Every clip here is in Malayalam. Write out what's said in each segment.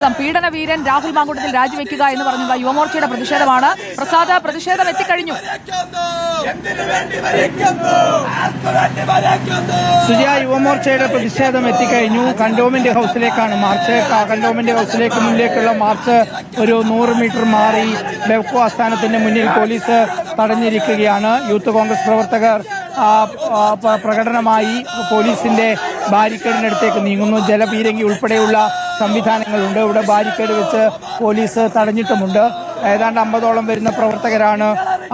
പീഡന വീരൻ രാഹുൽ മാങ്കൂട്ടത്തിൽ രാജിവെക്കുക എന്ന് പറഞ്ഞുള്ള യുവമോർച്ചയുടെ പ്രതിഷേധമാണ്. പ്രസാദ്, പ്രതിഷേധം എത്തിക്കഴിഞ്ഞു. സുജയ, യുവമോർച്ചയുടെ പ്രതിഷേധം എത്തിക്കഴിഞ്ഞു. Cantonment ഹൗസിലേക്കാണ് March. കന്റോൺമെന്റ് ഹൗസിലേക്ക് മുന്നിലേക്കുള്ള മാർച്ച് ഒരു 100 മീറ്റർ മാറി ബെവ്കോ ആസ്ഥാനത്തിന്റെ മുന്നിൽ പോലീസ് തടഞ്ഞിരിക്കുകയാണ്. യൂത്ത് കോൺഗ്രസ് പ്രവർത്തകർ പ്രകടനമായി പോലീസിന്റെ ബാരിക്കേഡിനടുത്തേക്ക് നീങ്ങുന്നു. ജലപീരങ്കി ഉൾപ്പെടെയുള്ള സംവിധാനങ്ങളുണ്ട്. ഇവിടെ ബാരിക്കേഡ് വെച്ച് പോലീസ് തടഞ്ഞിട്ടുമുണ്ട്. ഏതാണ്ട് 50ഓളം വരുന്ന പ്രവർത്തകരാണ്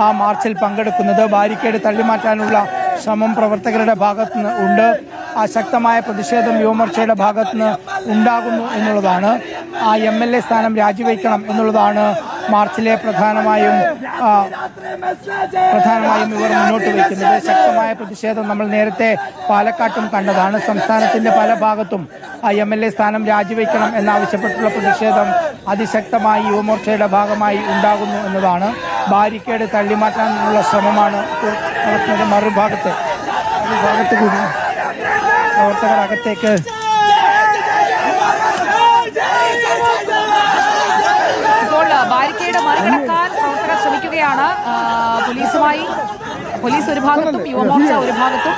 ആ മാർച്ചിൽ പങ്കെടുക്കുന്നത്. ബാരിക്കേഡ് തള്ളിമാറ്റാനുള്ള ശ്രമം പ്രവർത്തകരുടെ ഭാഗത്തുനിന്ന് ഉണ്ട്. ശക്തമായ പ്രതിഷേധം യുവമോർച്ചയുടെ ഭാഗത്തുനിന്ന് ഉണ്ടാകുന്നു എന്നുള്ളതാണ്. ആ MLA സ്ഥാനം രാജിവെക്കണം എന്നുള്ളതാണ് മാർച്ചിലെ പ്രധാനമായും ഇവർ മുന്നോട്ട് വയ്ക്കുന്നത്. ശക്തമായ പ്രതിഷേധം നമ്മൾ നേരത്തെ പാലക്കാട്ടും കണ്ടതാണ്. സംസ്ഥാനത്തിന്റെ പല ഭാഗത്തും MLA സ്ഥാനം രാജിവെക്കണം എന്നാവശ്യപ്പെട്ടുള്ള പ്രതിഷേധം അതിശക്തമായി യുവമോർച്ചയുടെ ഭാഗമായി ഉണ്ടാകുന്നു എന്നതാണ്. ബാരിക്കേഡ് തള്ളിമാറ്റാനുള്ള ശ്രമമാണ് നടക്കുന്നത്. മറുഭാഗത്ത് കൂടി പ്രവർത്തകർ അകത്തേക്ക് ഇപ്പോൾ ബാരിക്കേഡ് മറികടക്കാൻ പ്രവർത്തകർ ശ്രമിക്കുകയാണ്. പോലീസ് ഒരു ഭാഗത്തും യുവമോർച്ച ഒരു ഭാഗത്തും.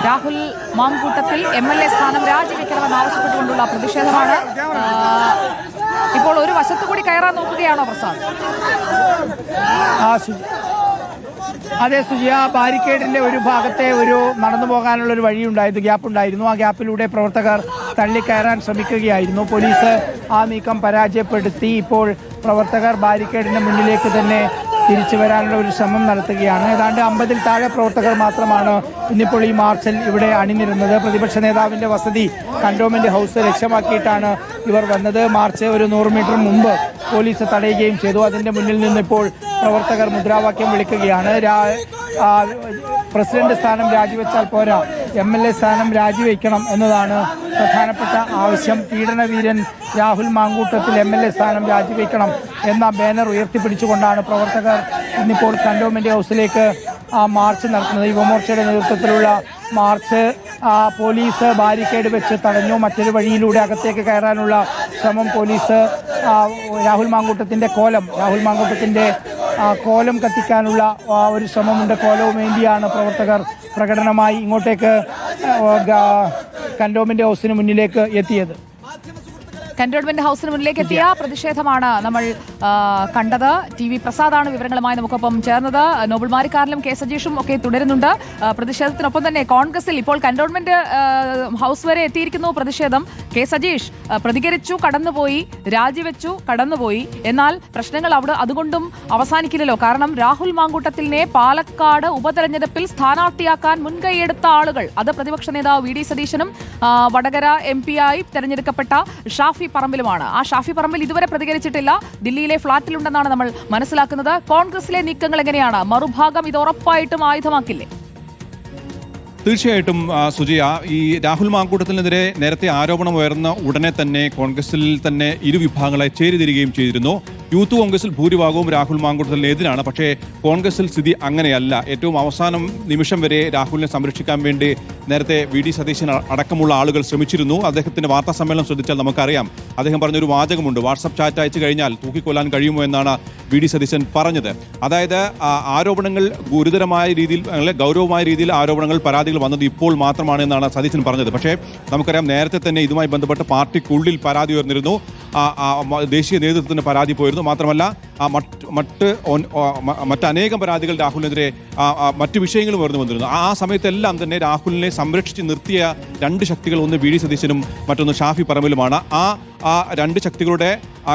രാഹുൽ മാങ്കൂട്ടത്തിൽ MLA സ്ഥാനം രാജിവെക്കണമെന്ന് ആവശ്യപ്പെട്ടുകൊണ്ടുള്ള പ്രതിഷേധമാണ്. ഇപ്പോൾ ഒരു വശത്തുകൂടി കയറാൻ നോക്കുകയാണോ പ്രസാദ്? അതെ സുജിയ, ബാരിക്കേഡിന്റെ ഒരു ഭാഗത്തെ ഒരു നടന്നു പോകാനുള്ള ഒരു വഴിയുണ്ടായിരുന്നു, ഗ്യാപ്പുണ്ടായിരുന്നു. ആ ഗ്യാപ്പിലൂടെ പ്രവർത്തകർ തള്ളിക്കയറാൻ ശ്രമിക്കുകയായിരുന്നു. പോലീസ് ആ നീക്കം പരാജയപ്പെടുത്തി. ഇപ്പോൾ പ്രവർത്തകർ ബാരിക്കേഡിന്റെ മുന്നിലേക്ക് തന്നെ തിരിച്ചു വരാനുള്ള ഒരു ശ്രമം നടത്തുകയാണ്. ഏതാണ്ട് 50-ൽ താഴെ പ്രവർത്തകർ മാത്രമാണ് ഇന്നിപ്പോൾ ഈ മാർച്ചിൽ ഇവിടെ അണിനിരുന്നത്. പ്രതിപക്ഷ നേതാവിന്റെ വസതി കന്റോൺമെന്റ് ഹൗസ് ലക്ഷ്യമാക്കിയിട്ടാണ് ഇവർ വന്നത്. മാർച്ച് ഒരു 100 മീറ്റർ മുമ്പ് പോലീസ് തടയുകയും ചെയ്തു. അതിന്റെ മുന്നിൽ നിന്ന് ഇപ്പോൾ പ്രവർത്തകർ മുദ്രാവാക്യം വിളിക്കുകയാണ്. പ്രസിഡന്റ് സ്ഥാനം രാജിവെച്ചാൽ പോരാ, MLA സ്ഥാനം രാജിവെക്കണം എന്നതാണ് പ്രധാനപ്പെട്ട ആവശ്യം. പീഡനവീരൻ രാഹുൽ മാങ്കൂട്ടത്തിൽ MLA സ്ഥാനം രാജിവെക്കണം എന്ന ബാനർ ഉയർത്തിപ്പിടിച്ചുകൊണ്ടാണ് പ്രവർത്തകർ ഇന്നിപ്പോൾ കന്റോൺമെന്റ് ഹൗസിലേക്ക് മാർച്ച് നടത്തുന്നത്. യുവമോർച്ചയുടെ നേതൃത്വത്തിലുള്ള മാർച്ച് പോലീസ് ബാരിക്കേഡ് വെച്ച് തടഞ്ഞു. മറ്റൊരു വഴിയിലൂടെ അകത്തേക്ക് കയറാനുള്ള ശ്രമം പോലീസ് രാഹുൽ മാങ്കൂട്ടത്തിന്റെ കോലം കത്തിക്കാനുള്ള ഒരു ശ്രമമുണ്ട്. കോലവും ഏന്തിയാണ് പ്രവർത്തകർ പ്രകടനമായി ഇങ്ങോട്ടേക്ക് കന്റോൺമെന്റ് ഹൗസിന് മുന്നിലേക്ക് എത്തിയത്. കന്റോൺമെന്റ് ഹൗസിന് മുന്നിലേക്ക് എത്തിയ പ്രതിഷേധമാണ് നമ്മൾ കണ്ടത്. TV പ്രസാദാണ് വിവരങ്ങളുമായി നമുക്കൊപ്പം ചേർന്നത്. നോബിൾ മാരിക്കാറിലും കെ സജീഷും ഒക്കെ തുടരുന്നുണ്ട്. പ്രതിഷേധത്തിനൊപ്പം തന്നെ കോൺഗ്രസിൽ ഇപ്പോൾ കന്റോൺമെന്റ് ഹൗസ് വരെ എത്തിയിരിക്കുന്നു പ്രതിഷേധം. കെ സജീഷ് പ്രതികരിച്ചു, കടന്നുപോയി, രാജിവെച്ചു, കടന്നുപോയി. എന്നാൽ പ്രശ്നങ്ങൾ അതുകൊണ്ടും അവസാനിക്കില്ലല്ലോ. കാരണം രാഹുൽ മാങ്കൂട്ടത്തിലിനെ പാലക്കാട് ഉപതെരഞ്ഞെടുപ്പിൽ സ്ഥാനാർത്ഥിയാക്കാൻ മുൻകൈയെടുത്ത ആളുകൾ, അത് പ്രതിപക്ഷ നേതാവ് VD സതീശനും വടകര MP ആയി തെരഞ്ഞെടുക്കപ്പെട്ട ഷാഫി പറമ്പിലുമാണ്. ആ ഷാഫി പറമ്പിൽ ഇതുവരെ പ്രതികരിച്ചിട്ടില്ല. ദില്ലിയിലെ ഫ്ളാറ്റിലുണ്ടെന്നാണ് നമ്മൾ മനസ്സിലാക്കുന്നത്. കോൺഗ്രസിലെ നീക്കങ്ങൾ എങ്ങനെയാണ്? മറുഭാഗം ഇത് ഉറപ്പായിട്ടും ആയുധമാക്കില്ലേ? തീർച്ചയായിട്ടും സുജിയ, ഈ രാഹുൽ മാങ്കൂട്ടത്തിനെതിരെ നേരത്തെ ആരോപണം ഉയർന്ന ഉടനെ തന്നെ കോൺഗ്രസിൽ തന്നെ ഇരുവിഭാഗങ്ങളെ ചേരിതിരികയും ചെയ്തിരുന്നു. യൂത്ത് കോൺഗ്രസിൽ ഭൂരിഭാഗവും രാഹുൽ മാങ്കൂട്ടത്തിനെതിരാണ്. പക്ഷേ കോൺഗ്രസിൽ സ്ഥിതി അങ്ങനെയല്ല. ഏറ്റവും അവസാനം നിമിഷം വരെ രാഹുലിനെ സംരക്ഷിക്കാൻ വേണ്ടി നേരത്തെ VD സതീശൻ അടക്കമുള്ള ആളുകൾ ശ്രമിച്ചിരുന്നു. അദ്ദേഹത്തിന്റെ വാർത്താ സമ്മേളനം ശ്രദ്ധിച്ചാൽ നമുക്കറിയാം. അദ്ദേഹം പറഞ്ഞൊരു വാചകമുണ്ട്, വാട്സപ്പ് ചാറ്റ് അയച്ചു കഴിഞ്ഞാൽ തൂക്കിക്കൊല്ലാൻ കഴിയുമോ എന്നാണ് VD സതീശൻ പറഞ്ഞത്. അതായത് ആരോപണങ്ങൾ ഗുരുതരമായ രീതിയിൽ, ഗൗരവമായ രീതിയിൽ ആരോപണങ്ങൾ, പരാതികൾ വന്നത് ഇപ്പോൾ മാത്രമാണ് എന്നാണ് സതീശൻ പറഞ്ഞത്. പക്ഷേ നമുക്കറിയാം, നേരത്തെ തന്നെ ഇതുമായി ബന്ധപ്പെട്ട് പാർട്ടിക്കുള്ളിൽ പരാതി ഉയർന്നിരുന്നു. ദേശീയ നേതൃത്വത്തിന് പരാതി പോയിരുന്നു. മാത്രമല്ല മറ്റനേകം പരാതികൾ രാഹുലിനെതിരെ മറ്റു വിഷയങ്ങളും ഉയർന്നു വന്നിരുന്നു. ആ സമയത്തെല്ലാം തന്നെ രാഹുലിനെ സംരക്ഷിച്ച് നിർത്തിയ രണ്ട് ശക്തികൾ, ഒന്ന് VD സതീശനും മറ്റൊന്ന് ഷാഫി പറമ്പിലുമാണ്. ആ രണ്ട് ശക്തികളുടെ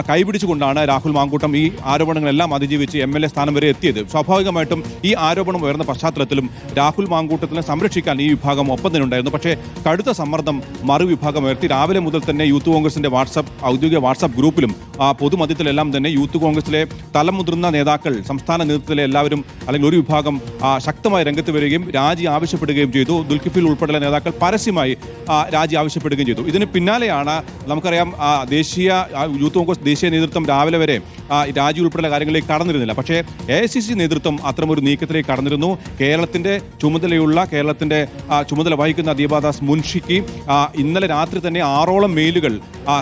കൈപിടിച്ചുകൊണ്ടാണ് രാഹുൽ മാങ്കൂട്ടം ഈ ആരോപണങ്ങളെല്ലാം അതിജീവിച്ച് MLA സ്ഥാനം വരെ എത്തിയത്. സ്വാഭാവികമായിട്ടും ഈ ആരോപണം ഉയർന്ന പശ്ചാത്തലത്തിലും രാഹുൽ മാങ്കൂട്ടത്തിനെ സംരക്ഷിക്കാൻ ഈ വിഭാഗം ഒപ്പം തന്നെ ഉണ്ടായിരുന്നു. പക്ഷേ കടുത്ത സമ്മർദ്ദം മറുവിഭാഗം ഉയർത്തി. രാവിലെ മുതൽ തന്നെ യൂത്ത് കോൺഗ്രസിന്റെ ഔദ്യോഗിക വാട്സാപ്പ് ഗ്രൂപ്പിലും പൊതുമധ്യത്തിലെല്ലാം തന്നെ യൂത്ത് കോൺഗ്രസിലെ തലമുതിർന്ന നേതാക്കൾ, സംസ്ഥാന നേതൃത്വത്തിലെ എല്ലാവരും അല്ലെങ്കിൽ ഒരു വിഭാഗം ശക്തമായി രംഗത്ത് വരികയും രാജി ആവശ്യപ്പെടുകയും ചെയ്തു. ദുൽകിഫിൽ ഉൾപ്പെടെയുള്ള നേതാക്കൾ പരസ്യമായി രാജി ആവശ്യപ്പെടുകയും ചെയ്തു. ഇതിന് പിന്നാലെയാണ് നമുക്കറിയാം ദേശീയ യൂത്ത് കോൺഗ്രസ് ദേശീയ നേതൃത്വം രാവിലെ വരെ രാജി ഉൾപ്പെടെയുള്ള കാര്യങ്ങളിലേക്ക് കടന്നിരുന്നില്ല. പക്ഷേ AICC നേതൃത്വം അത്തരമൊരു നീക്കത്തിലേക്ക് കടന്നിരുന്നു. കേരളത്തിന്റെ ചുമതല വഹിക്കുന്ന ദീപാദാസ് മുൻഷിക്ക് ഇന്നലെ രാത്രി തന്നെ 6ഓളം മെയിലുകൾ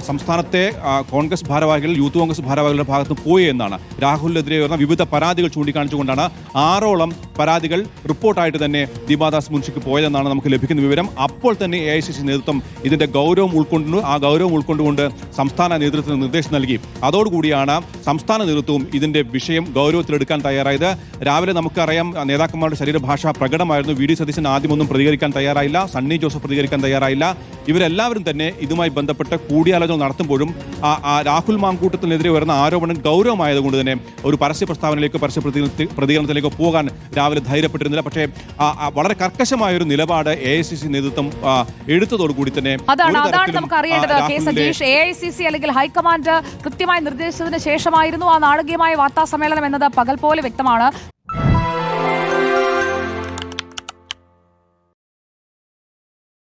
സംസ്ഥാനത്തെ കോൺഗ്രസ് ഭാരവാഹികൾ, യൂത്ത് കോൺഗ്രസ് ഭാരവാഹികളുടെ ഭാഗത്ത് പോയി എന്നാണ്. രാഹുലിനെതിരെ വരുന്ന വിവിധ പരാതികൾ ചൂണ്ടിക്കാണിച്ചുകൊണ്ടാണ് 6ഓളം പരാതികൾ റിപ്പോർട്ടായിട്ട് തന്നെ ദീപാദാസ് മുൻഷിക്ക് പോയതെന്നാണ് നമുക്ക് ലഭിക്കുന്ന വിവരം. അപ്പോൾ തന്നെ AICC നേതൃത്വം ഇതിന്റെ ഗൗരവം ഉൾക്കൊണ്ടുകൊണ്ട് സംസ്ഥാന നേതൃത്വത്തിന് നിർദ്ദേശം നൽകി. അതോടുകൂടിയാണ് സംസ്ഥാന നേതൃത്വവും ഇതിന്റെ വിഷയം ഗൗരവത്തിലെടുക്കാൻ തയ്യാറായത്. രാവിലെ നമുക്കറിയാം നേതാക്കന്മാരുടെ ശരീരഭാഷ പ്രകടമായിരുന്നു. VD സതീശൻ ആദ്യമൊന്നും പ്രതികരിക്കാൻ തയ്യാറായില്ല, സണ്ണി ജോസഫ് പ്രതികരിക്കാൻ തയ്യാറായില്ല. ഇവരെല്ലാവരും തന്നെ ഇതുമായി ബന്ധപ്പെട്ട് കൂടിയാലോചന നടത്തുമ്പോഴും രാഹുൽ മാങ്കൂട്ടത്തിനെതിരെ വരുന്ന ആരോപണം ഗൗരവമായതുകൊണ്ട് തന്നെ ഒരു പരസ്യ പ്രസ്താവനയിലേക്കോ പരസ്യ പ്രതികരണത്തിലേക്കോ പോകാൻ രാവിലെ ധൈര്യപ്പെട്ടിരുന്നില്ല. പക്ഷേ വളരെ കർക്കശമായ ഒരു നിലപാട് AICC നേതൃത്വം എടുത്തതോടുകൂടി തന്നെ അതാണ് നമുക്ക് അറിയേണ്ടത്. കെ സജീഷ്, AICC അല്ലെങ്കിൽ ഹൈക്കമാൻഡ് കൃത്യമായി നിർദ്ദേശിച്ചതിന് ശേഷമായിരുന്നു ആ നാടകീയമായ വാർത്താ സമ്മേളനം എന്നത് പകൽ പോലെ വ്യക്തമാണ്.